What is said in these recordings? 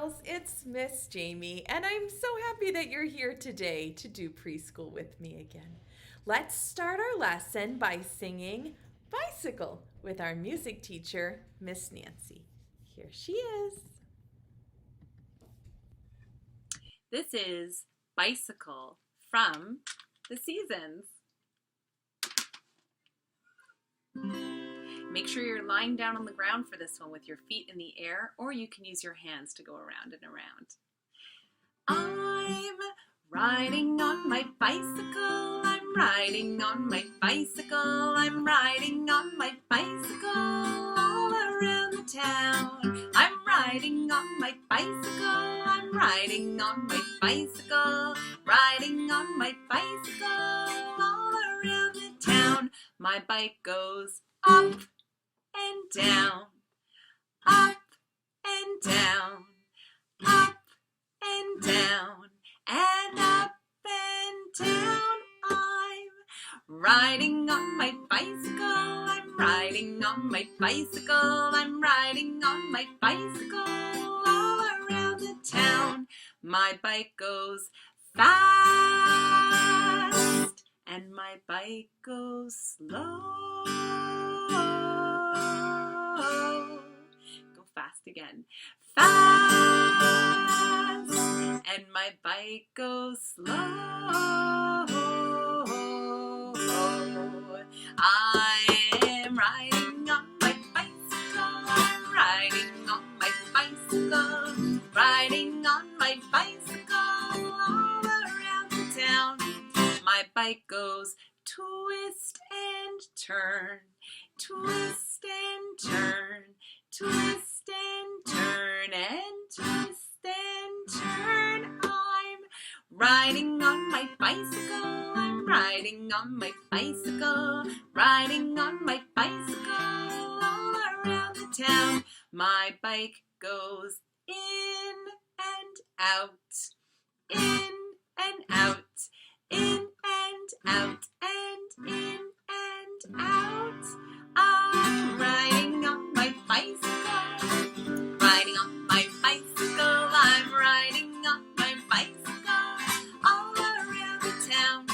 girls, it's Miss Jamie, and I'm so happy that you're here today to do preschool with me again. Let's start our lesson by singing Bicycle with our music teacher, Miss Nancy. Here she is. This is Bicycle from The Seasons. Make sure you're lying down on the ground for this one with your feet in the air, or you can use your hands to go around and around. I'm riding on my bicycle, I'm riding on my bicycle, I'm riding on my bicycle all around the town. I'm riding on my bicycle, I'm riding on my bicycle, riding on my bicycle all around the town. My bike goes up and down, up and down, up and down, and up and down. I'm riding on my bicycle, I'm riding on my bicycle, I'm riding on my bicycle all around the town. My bike goes fast and my bike goes slow. Go fast again. Fast and my bike goes slow. I'm riding on my bicycle, I'm riding on my bicycle, riding on my bicycle all around the town. My bike goes twist and turn, twist and turn, twist and turn, and twist and turn. I'm riding on my bicycle, I'm riding on my bicycle, riding on my bicycle all around the town. My bike goes in and out, in and out, in and out, and in and out. I'm riding on my bicycle, riding on my bicycle, I'm riding on my bicycle all around the town.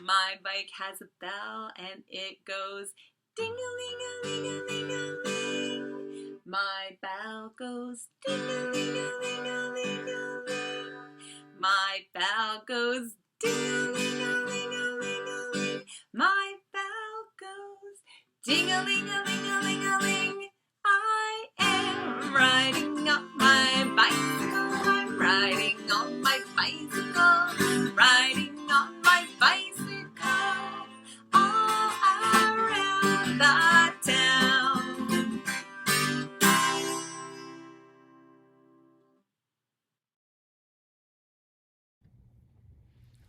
My bike has a bell and it goes ding-a-ling-a-ling-a-ling-a-ling. My bell goes ding-a-ling-a-ling-a-ling-a-ling. My bell goes ding-a-ling-a-ling-a-ling-a-ling. My bell goes ding-a-ling-a-ling-a-ling-a-ling. I am riding up my bicycle, I'm riding on my bicycle, riding on my bicycle all around the town.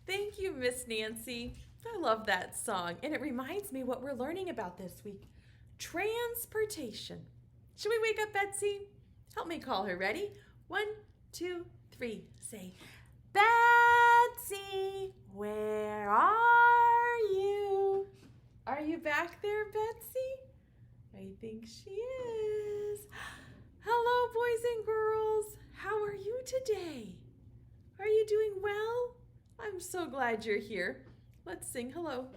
Thank you, Miss Nancy. I love that song, and it reminds me what we're learning about this week. Transportation. Should we wake up Betsy? Help me call her. Ready? 1, 2, 3. Say, Betsy, where are you? Are you back there, Betsy? I think she is. Hello, boys and girls. How are you today? Are you doing well? I'm so glad you're here. Let's sing hello.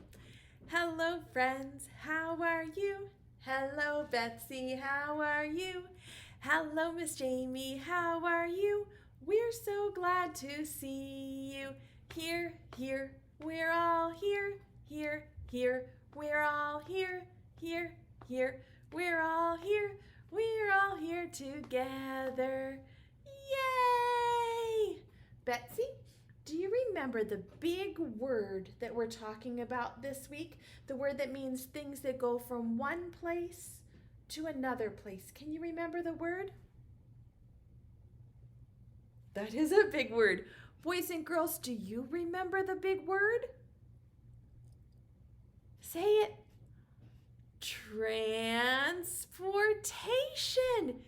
Hello, friends. How are you? Hello, Betsy. How are you? Hello, Miss Jamie. How are you? We're so glad to see you. Here, here. We're all here. Here, here. We're all here. Here, here. We're all here. We're all here together. Yay! Betsy, do you remember the big word that we're talking about this week? The word that means things that go from one place to another place. Can you remember the word? That is a big word. Boys and girls, do you remember the big word? Say it. Transportation.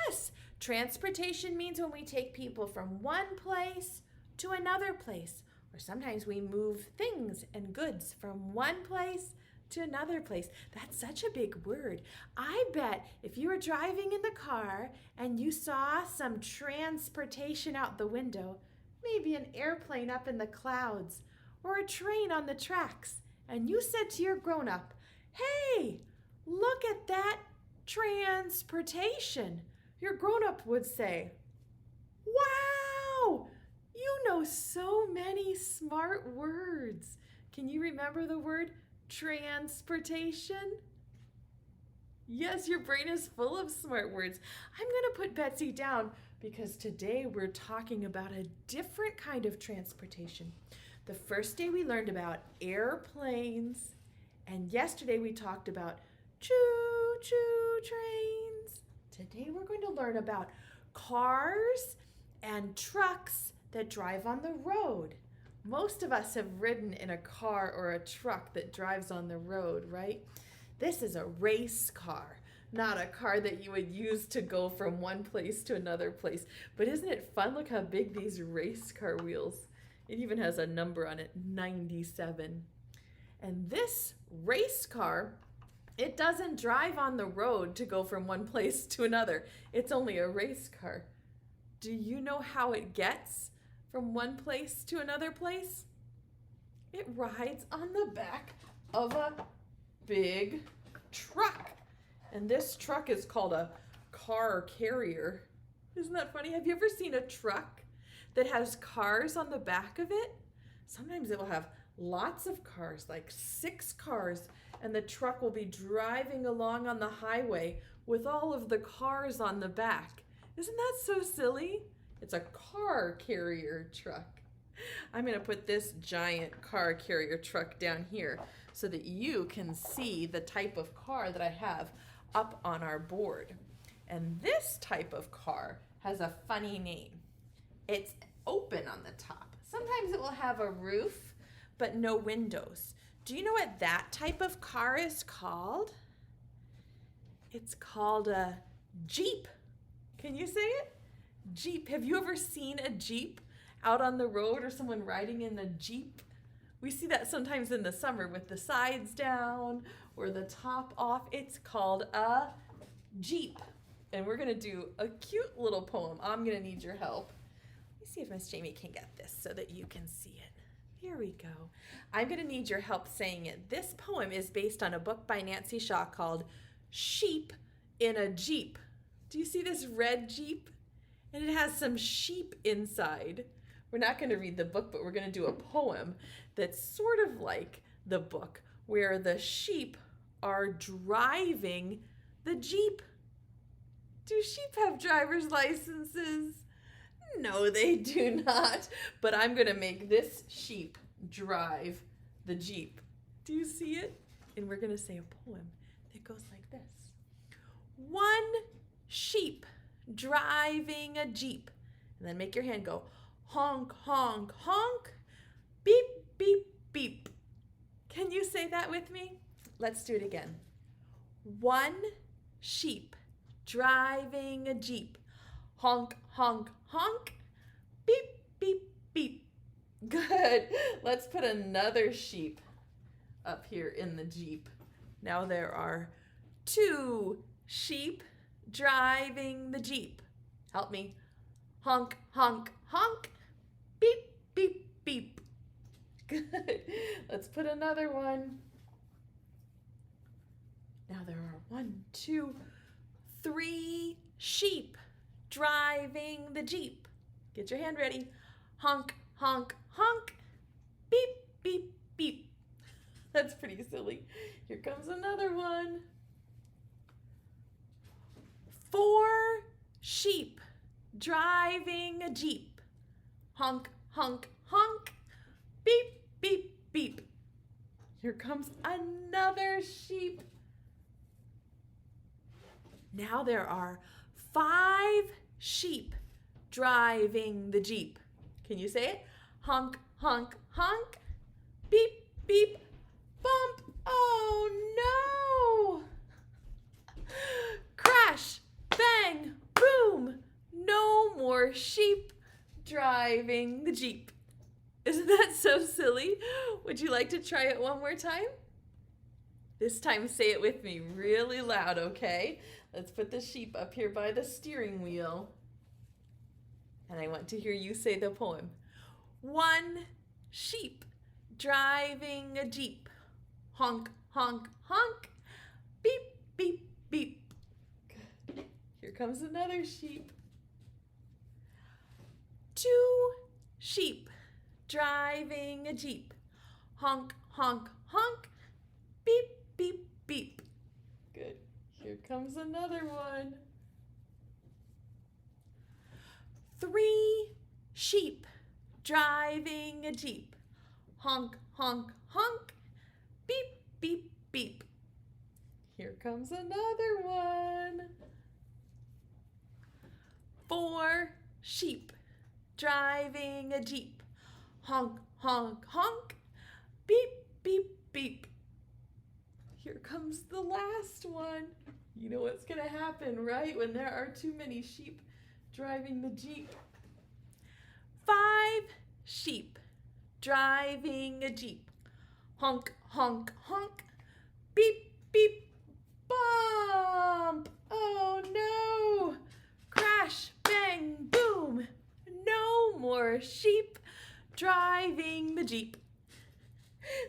Yes, transportation means when we take people from one place to another place, or sometimes we move things and goods from one place to another place. That's such a big word. I bet if you were driving in the car and you saw some transportation out the window, maybe an airplane up in the clouds or a train on the tracks, and you said to your grown-up, "Hey, look at that transportation," your grown-up would say, "Wow, you know so many smart words." Can you remember the word transportation? Yes, your brain is full of smart words. I'm going to put Betsy down because today we're talking about a different kind of transportation. The first day we learned about airplanes, and yesterday we talked about choo-choo trains. Today we're going to learn about cars and trucks that drive on the road. Most of us have ridden in a car or a truck that drives on the road, right? This is a race car, not a car that you would use to go from one place to another place. But isn't it fun? Look how big these race car wheels. It even has a number on it, 97. And this race car, it doesn't drive on the road to go from one place to another. It's only a race car. Do you know how it gets from one place to another place? It rides on the back of a big truck. And this truck is called a car carrier. Isn't that funny? Have you ever seen a truck that has cars on the back of it? Sometimes it will have lots of cars, like 6 cars, and the truck will be driving along on the highway with all of the cars on the back. Isn't that so silly? It's a car carrier truck. I'm going to put this giant car carrier truck down here so that you can see the type of car that I have up on our board. And this type of car has a funny name. It's open on the top. Sometimes it will have a roof, but no windows. Do you know what that type of car is called? It's called a Jeep. Can you say it? Jeep. Have you ever seen a Jeep out on the road or someone riding in a Jeep? We see that sometimes in the summer with the sides down or the top off. It's called a Jeep. And we're going to do a cute little poem. I'm going to need your help. Let me see if Miss Jamie can get this so that you can see it. Here we go. I'm going to need your help saying it. This poem is based on a book by Nancy Shaw called Sheep in a Jeep. Do you see this red Jeep? And it has some sheep inside. We're not going to read the book, but we're going to do a poem that's sort of like the book, where the sheep are driving the Jeep. Do sheep have driver's licenses? No, they do not. But I'm going to make this sheep drive the Jeep. Do you see it? And we're going to say a poem that goes like this. One sheep driving a Jeep. And then make your hand go honk, honk, honk, beep, beep, beep. Can you say that with me? Let's do it again. One sheep driving a Jeep. Honk, honk, honk, beep, beep, beep. Good. Let's put another sheep up here in the Jeep. Now there are 2 sheep driving the Jeep. Help me. Honk, honk, honk, beep, beep, beep. Good. Let's put another one. Now there are 1, 2, 3 sheep driving the Jeep. Get your hand ready. Honk, honk, honk, beep, beep, beep. That's pretty silly. Here comes another one. 4 sheep driving a Jeep. Honk, honk, honk, beep, beep, beep. Here comes another sheep. Now there are 5 sheep driving the Jeep. Can you say it? Honk, honk, honk, beep, beep, bump. Oh no! Crash, bang, boom. No more sheep driving the Jeep. Isn't that so silly? Would you like to try it one more time? This time say it with me really loud, okay? Let's put the sheep up here by the steering wheel. And I want to hear you say the poem. One sheep driving a jeep. Honk, honk, honk. Beep, beep, beep. Good. Here comes another sheep. Two sheep driving a jeep. Honk, honk, honk. Beep, beep, beep. Good. Here comes another one. Three sheep driving a jeep. Honk, honk, honk. Beep, beep, beep. Here comes another one. Four sheep driving a jeep. Honk, honk, honk. Beep, beep, beep. Here comes the last one. You know what's going to happen, right? When there are too many sheep driving the jeep. Five sheep driving a jeep. Honk, honk, honk. Beep, beep, bump. Oh no. Crash, bang, boom. No more sheep driving the jeep.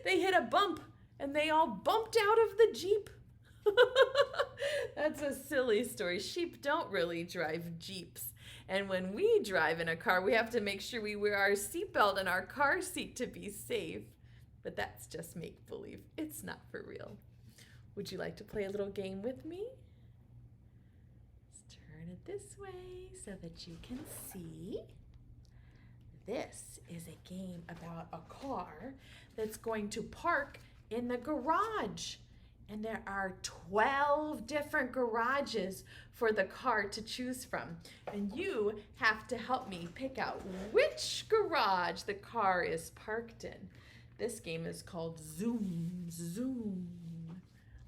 They hit a bump and they all bumped out of the jeep. That's a silly story. Sheep don't really drive jeeps. And when we drive in a car, we have to make sure we wear our seatbelt and our car seat to be safe. But that's just make-believe. It's not for real. Would you like to play a little game with me? Let's turn it this way so that you can see. This is a game about a car that's going to park in the garage. And there are 12 different garages for the car to choose from. And you have to help me pick out which garage the car is parked in. This game is called Zoom, Zoom.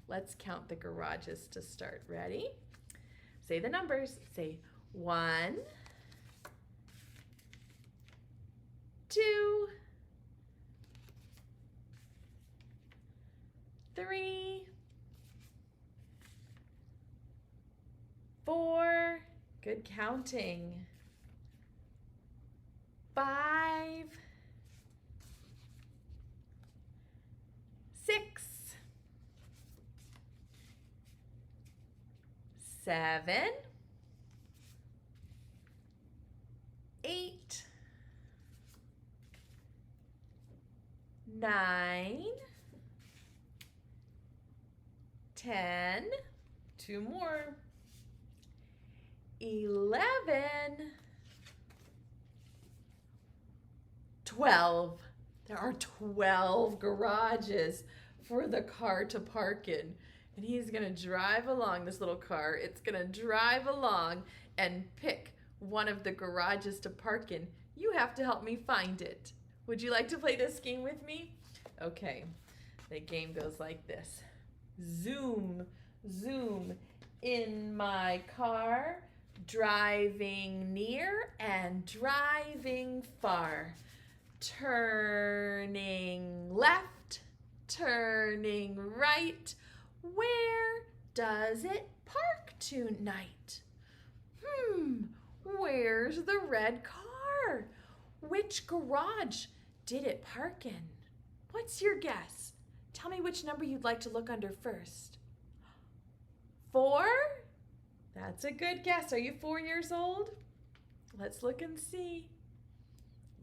Let's count the garages to start. Ready? Say the numbers. Say 1, 2, 3, 4, good counting. 5, 6, 7, 8, 9, 10, 2 more, 11, 12. There are 12 garages for the car to park in. And he's going to drive along, this little car. It's going to drive along and pick one of the garages to park in. You have to help me find it. Would you like to play this game with me? Okay. The game goes like this. Zoom, zoom in my car, driving near and driving far. Turning left, turning right. Where does it park tonight? Where's the red car? Which garage did it park in? What's your guess? Tell me which number you'd like to look under first. 4? That's a good guess. Are you 4 years old? Let's look and see.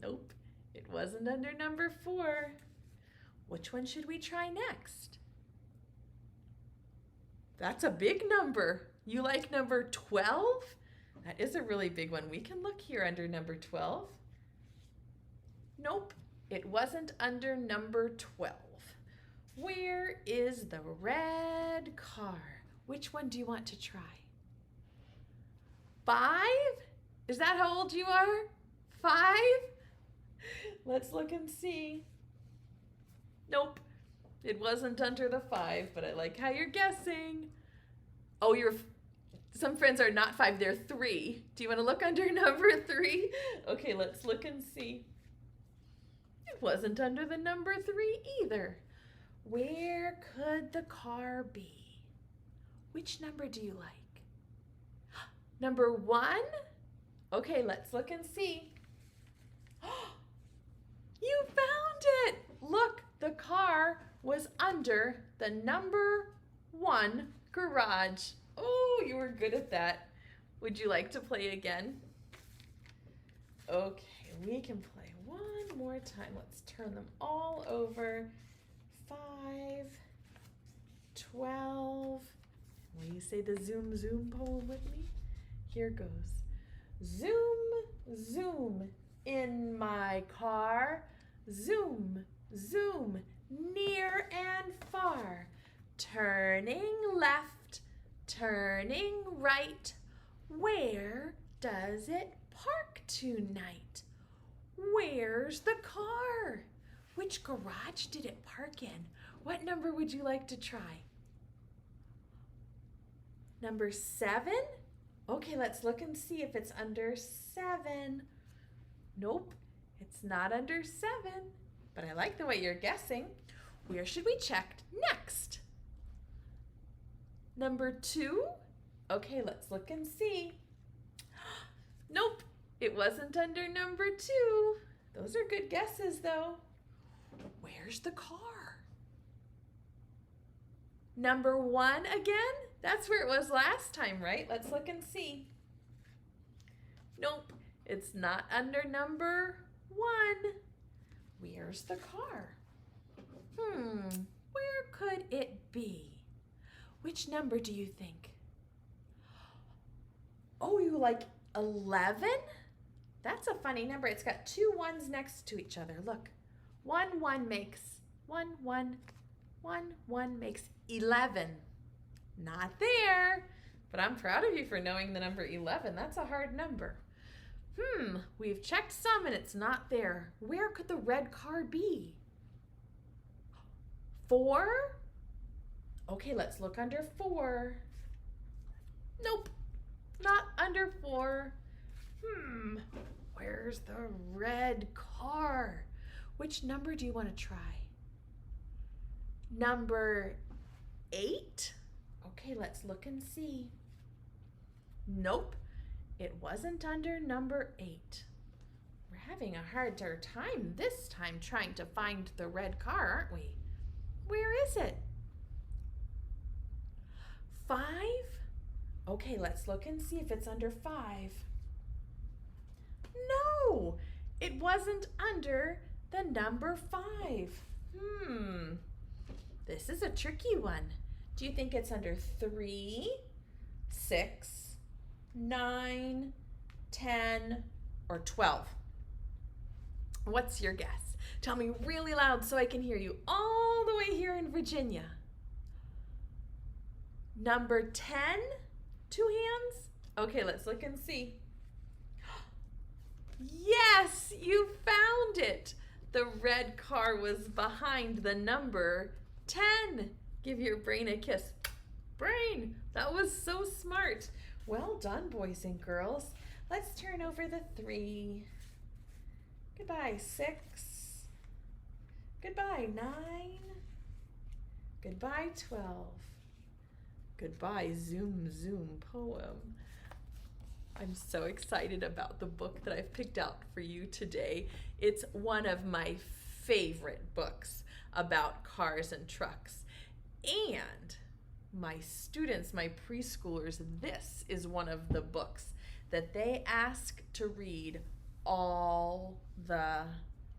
Nope, it wasn't under number 4. Which one should we try next? That's a big number. You like number 12? That is a really big one. We can look here under number 12. Nope, it wasn't under number 12. Where is the red car? Which one do you want to try? 5? Is that how old you are? 5? Let's look and see. Nope, it wasn't under the 5, but I like how you're guessing. Oh, some friends are not 5, they're 3. Do you want to look under number 3? Okay, let's look and see. It wasn't under the number 3 either. Where could the car be? Which number do you like? Number 1? Okay, let's look and see. You found it! Look, the car was under the number 1 garage. Oh, you were good at that. Would you like to play again? Okay, we can play one more time. Let's turn them all over. 5, 12. Will you say the zoom zoom poem with me? Here goes. Zoom, zoom in my car. Zoom, zoom, near and far. Turning left, turning right. Where does it park tonight? Where's the car? Which garage did it park in? What number would you like to try? Number 7? Okay, let's look and see if it's under 7. Nope, it's not under 7. But I like the way you're guessing. Where should we check next? Number 2? Okay, let's look and see. Nope, it wasn't under number 2. Those are good guesses though. Where's the car? Number 1 again? That's where it was last time, right? Let's look and see. Nope, it's not under number 1. Where's the car? Where could it be? Which number do you think? Oh, you like 11? That's a funny number. It's got 2 1s next to each other. Look, 1 1 makes 1 1. 1 1 makes 11. Not there, but I'm proud of you for knowing the number 11. That's a hard number. We've checked some and it's not there. Where could the red car be? 4? Okay, let's look under 4. Nope, not under 4. Where's the red car? Which number do you want to try? Number 8? Okay, let's look and see. Nope, it wasn't under number 8. We're having a harder time this time trying to find the red car, aren't we? Where is it? 5? Okay, let's look and see if it's under 5. No, it wasn't under the number 5. This is a tricky one. Do you think it's under 3, 6, 9, 10, or 12? What's your guess? Tell me really loud so I can hear you all the way here in Virginia. Number 10? 2 hands? Okay, let's look and see. Yes, you found it. The red car was behind the number 10. Give your brain a kiss. Brain, that was so smart. Well done, boys and girls. Let's turn over the 3. Goodbye, 6. Goodbye, 9. Goodbye, 12. Goodbye, Zoom Zoom poem. I'm so excited about the book that I've picked out for you today. It's one of my favorite books about cars and trucks. And my students, my preschoolers, this is one of the books that they ask to read all the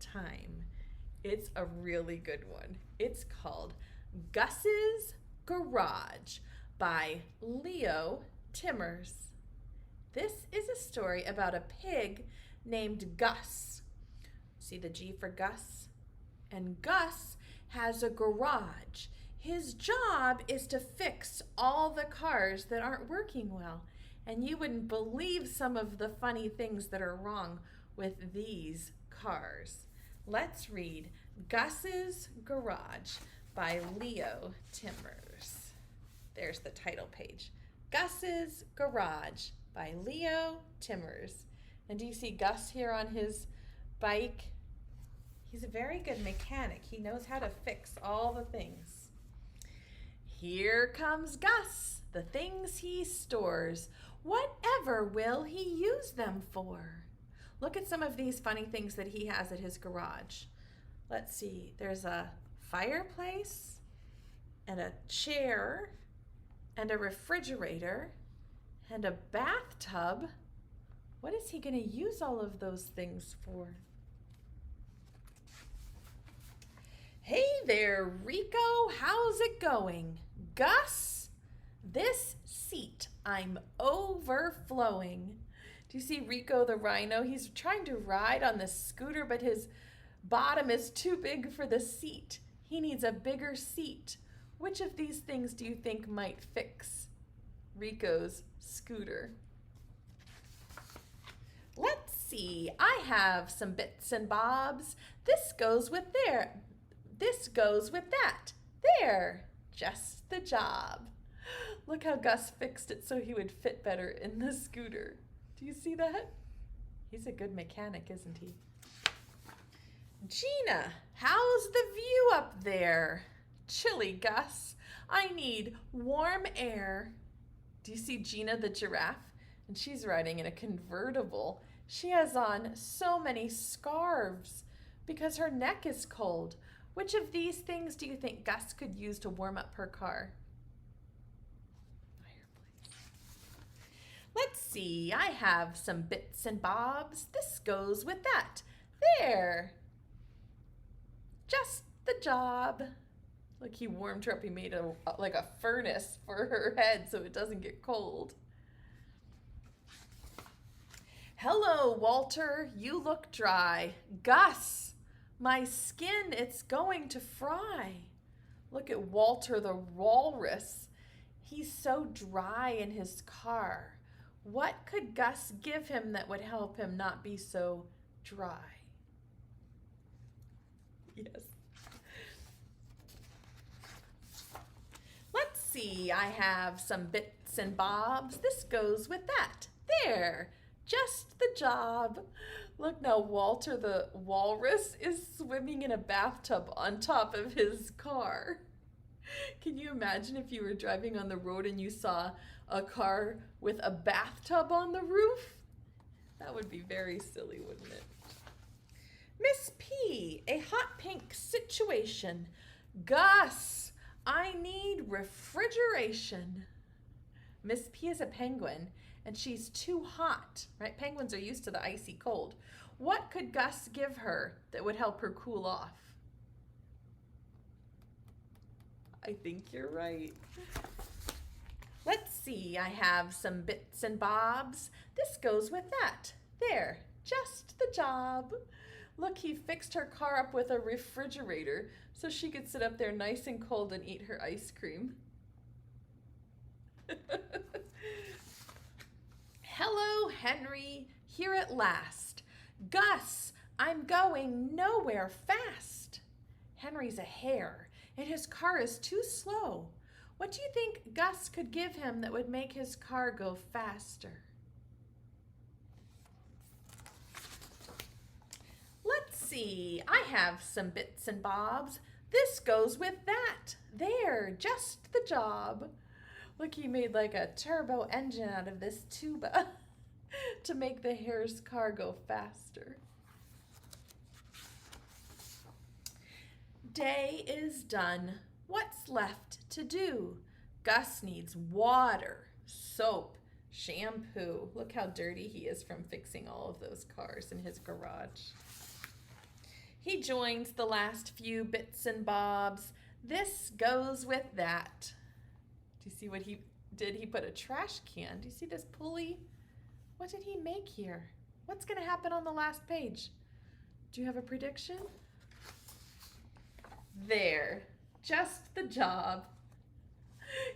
time. It's a really good one. It's called Gus's Garage by Leo Timmers. This is a story about a pig named Gus. See the G for Gus? And Gus has a garage. His job is to fix all the cars that aren't working well. And you wouldn't believe some of the funny things that are wrong with these cars. Let's read Gus's Garage by Leo Timmers. There's the title page. Gus's Garage by Leo Timmers. And do you see Gus here on his bike? He's a very good mechanic. He knows how to fix all the things. Here comes Gus, the things he stores. Whatever will he use them for? Look at some of these funny things that he has at his garage. Let's see, there's a fireplace and a chair and a refrigerator and a bathtub. What is he going to use all of those things for? Hey there, Rico, how's it going? Gus, this seat, I'm overflowing. Do you see Rico the rhino? He's trying to ride on the scooter, but his bottom is too big for the seat. He needs a bigger seat. Which of these things do you think might fix Rico's scooter? Let's see, I have some bits and bobs. This goes with there. This goes with that. There, just the job. Look how Gus fixed it so he would fit better in the scooter. Do you see that? He's a good mechanic, isn't he? Gina, how's the view up there? Chilly, Gus. I need warm air. Do you see Gina the giraffe? And she's riding in a convertible. She has on so many scarves because her neck is cold. Which of these things do you think Gus could use to warm up her car? Fireplace. Let's see, I have some bits and bobs. This goes with that. There. Just the job. Look, he warmed her up. He made like a furnace for her head so it doesn't get cold. Hello, Walter. You look dry. Gus, my skin, it's going to fry. Look at Walter the walrus. He's so dry in his car. What could Gus give him that would help him not be so dry? Yes. Let's see, I have some bits and bobs. This goes with that. There, just the job. Look now, Walter the walrus is swimming in a bathtub on top of his car. Can you imagine if you were driving on the road and you saw a car with a bathtub on the roof? That would be very silly, wouldn't it? Miss P, a hot pink situation. Gus, I need refrigeration. Miss P is a penguin and she's too hot, right? Penguins are used to the icy cold. What could Gus give her that would help her cool off? I think you're right. Let's see, I have some bits and bobs. This goes with that. There, just the job. Look, he fixed her car up with a refrigerator so she could sit up there nice and cold and eat her ice cream. Hello, Henry, here at last. Gus, I'm going nowhere fast. Henry's a hare, and his car is too slow. What do you think Gus could give him that would make his car go faster? Let's see, I have some bits and bobs. This goes with that. There, just the job. Look, he made like a turbo engine out of this tuba to make the hare's car go faster. Day is done. What's left to do? Gus needs water, soap, shampoo. Look how dirty he is from fixing all of those cars in his garage. He joins the last few bits and bobs. This goes with that. Do you see what he did? He put a trash can. Do you see this pulley? What did he make here? What's going to happen on the last page? Do you have a prediction? There, just the job.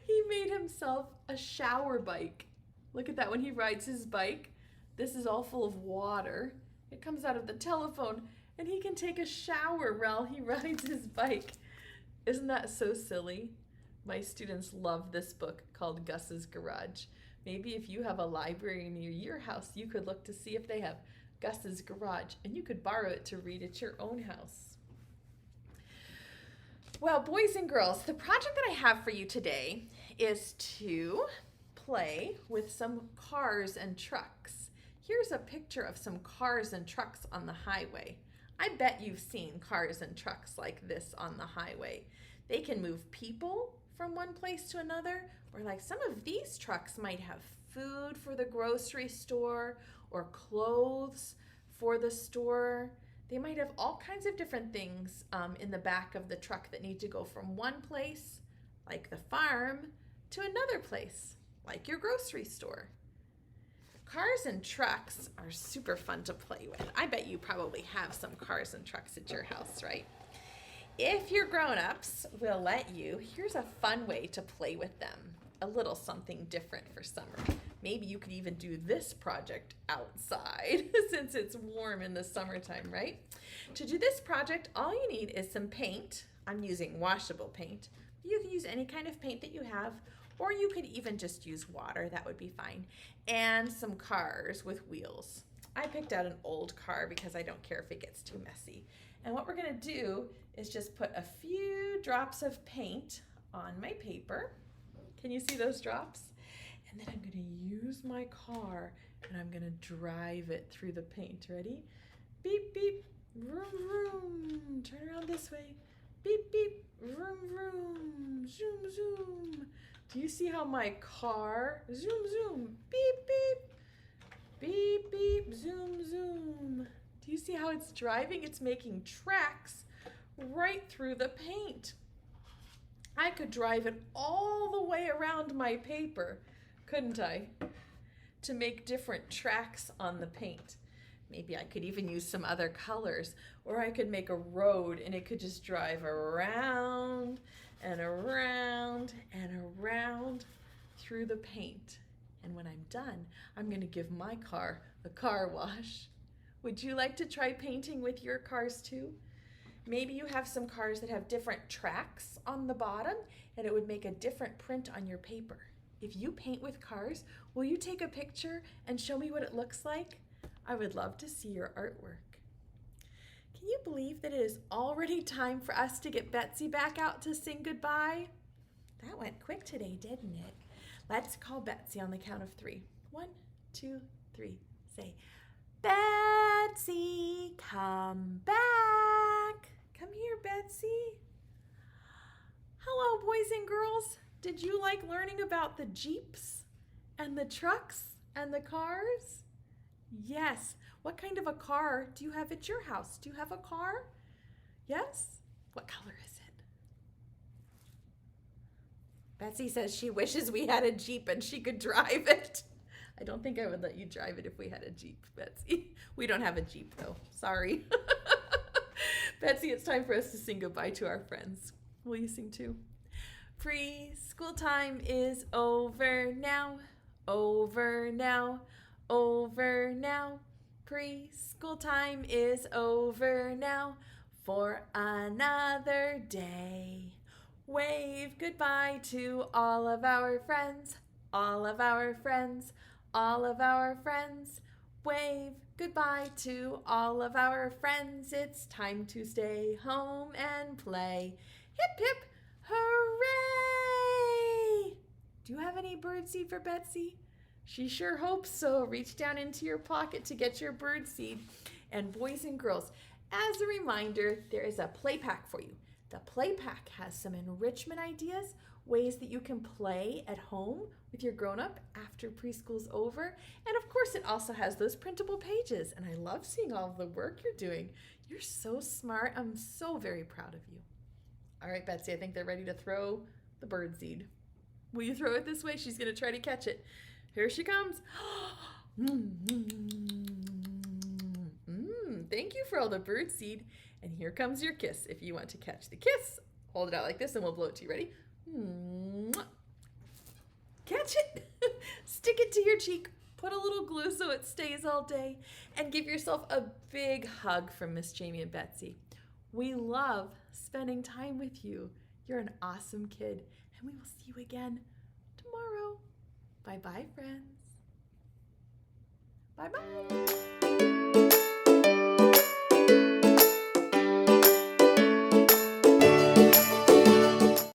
He made himself a shower bike. Look at that when he rides his bike. This is all full of water. It comes out of the telephone and he can take a shower while he rides his bike. Isn't that so silly? My students love this book called Gus's Garage. Maybe if you have a library near your house, you could look to see if they have Gus's garage, and you could borrow it to read at your own house. Well, boys and girls, the project that I have for you today is to play with some cars and trucks. Here's a picture of some cars and trucks on the highway. I bet you've seen cars and trucks like this on the highway. They can move people from one place to another, or like some of these trucks might have food for the grocery store or clothes for the store. They might have all kinds of different things in the back of the truck that need to go from one place, like the farm, to another place, like your grocery store. Cars and trucks are super fun to play with. I bet you probably have some cars and trucks at your house, right? If your grown-ups will let you, here's a fun way to play with them. A little something different for summer. Maybe you could even do this project outside since it's warm in the summertime, right? To do this project, all you need is some paint. I'm using washable paint. You can use any kind of paint that you have, or you could even just use water, that would be fine. And some cars with wheels. I picked out an old car because I don't care if it gets too messy. And what we're gonna do is just put a few drops of paint on my paper. Can you see those drops? And then I'm gonna use my car and I'm gonna drive it through the paint. Ready? Beep, beep, vroom, vroom. Turn around this way. Beep, beep, vroom, vroom. Zoom, zoom. Do you see how my car, zoom, zoom, beep, beep, beep, beep, zoom, zoom. Do you see how it's driving? It's making tracks right through the paint. I could drive it all the way around my paper, couldn't I? To make different tracks on the paint. Maybe I could even use some other colors, or I could make a road and it could just drive around and around and around through the paint. And when I'm done, I'm gonna give my car a car wash. Would you like to try painting with your cars too? Maybe you have some cars that have different tracks on the bottom and it would make a different print on your paper. If you paint with cars, will you take a picture and show me what it looks like? I would love to see your artwork. Can you believe that it is already time for us to get Betsy back out to sing goodbye? That went quick today, didn't it? Let's call Betsy on the count of 3. 1, 2, 3. Say, Betsy, come back. Come here, Betsy. Hello, boys and girls. Did you like learning about the Jeeps and the trucks and the cars? Yes. What kind of a car do you have at your house? Do you have a car? Yes? What color is it? Betsy says she wishes we had a Jeep and she could drive it. I don't think I would let you drive it if we had a Jeep, Betsy. We don't have a Jeep though. Sorry. Betsy, it's time for us to sing goodbye to our friends. Will you sing too? Preschool time is over now, over now, over now. Preschool time is over now for another day. Wave goodbye to all of our friends, all of our friends, all of our friends. Wave goodbye to all of our friends. It's time to stay home and play. Hip, hip, hooray! Do you have any birdseed for Betsy? She sure hopes so. Reach down into your pocket to get your birdseed. And boys and girls, as a reminder, there is a play pack for you. The play pack has some enrichment ideas, ways that you can play at home with your grown-up after preschool's over. And of course, it also has those printable pages. And I love seeing all of the work you're doing. You're so smart. I'm so very proud of you. All right, Betsy, I think they're ready to throw the birdseed. Will you throw it this way? She's going to try to catch it. Here she comes. Thank you for all the birdseed. And here comes your kiss. If you want to catch the kiss, hold it out like this and we'll blow it to you. Ready? Catch it. Stick it to your cheek. Put a little glue so it stays all day. And give yourself a big hug from Miss Jamie and Betsy. We love spending time with you. You're an awesome kid. And we will see you again tomorrow. Bye-bye, friends. Bye-bye.